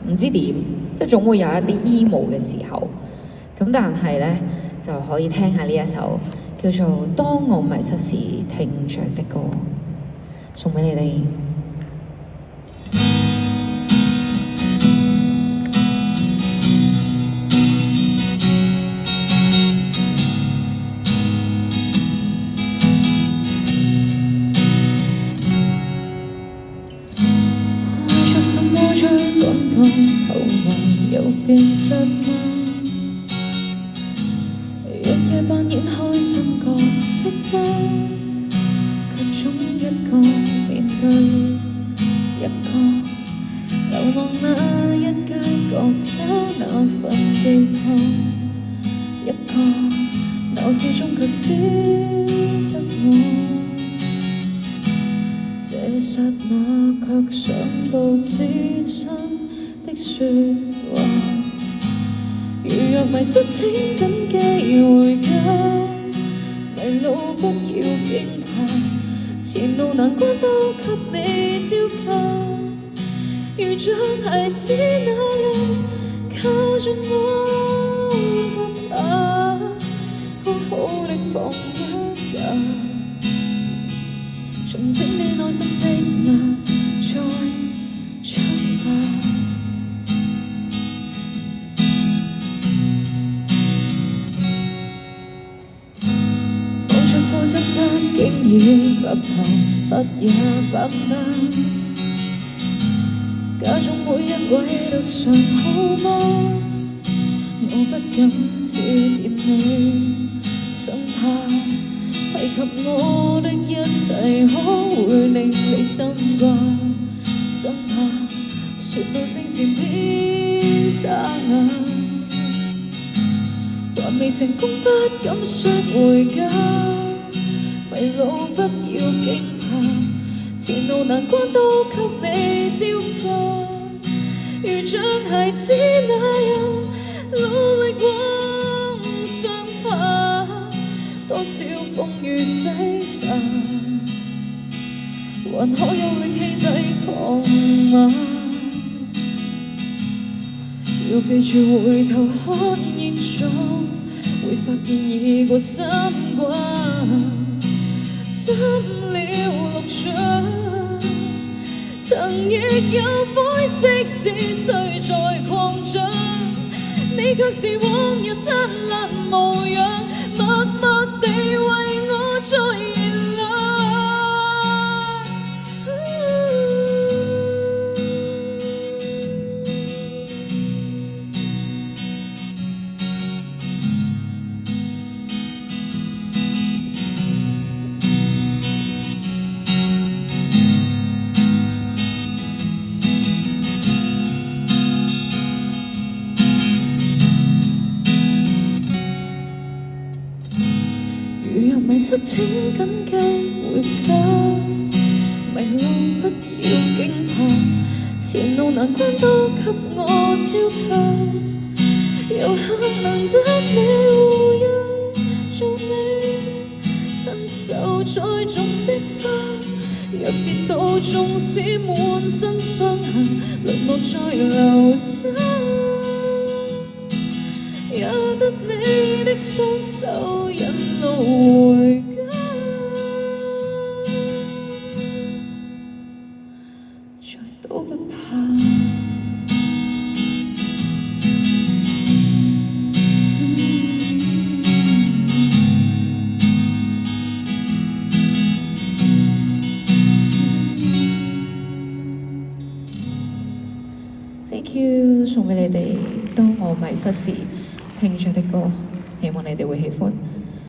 唔知點，即係總會有一啲 emo 嘅時候。咁但係咧就可以聽下呢一首叫做《當我迷失時聽着的歌》，送俾你哋。為着什麼將感動投降又變質嗎？日夜扮演開心角色嗎？卻總一個面對一個，流浪那一街角找那份寄託，一個鬧市中卻只得我。這剎那卻想到至真的説話，如若迷失請緊記回家，迷路不要驚怕，前路難關都給你招架，如像孩子那樣靠着我不怕，好好的放一假，重整你內心積壓，再出發。望着父親不經意白頭髮也斑斑，家中每一位都尚好嗎？我不敢致電你，生怕提及我的一切可會令你心掛，生怕説到聲線變沙啞，還未成功不敢說回家，迷路不要驚怕，前路難關都給你招架，如像孩子那樣努力往上爬，多少風雨洗刷，還可有力氣抵抗嗎？要記住回頭看現狀，會發現已過三關，斬了六將，曾亦有灰色是誰在擴張，你卻是往日燦爛模樣，默默地為我在燃亮。如若迷失請緊記回家，迷路不要驚怕，前路難關都給我招架，有幸能得你護佑，做你親手栽種的花，若跌倒縱使滿身傷痕，淪落再流沙，也得你的雙手引路回家，再都不怕。Thank you，送俾你哋。當我迷失時聽着的歌，希望你哋會喜歡。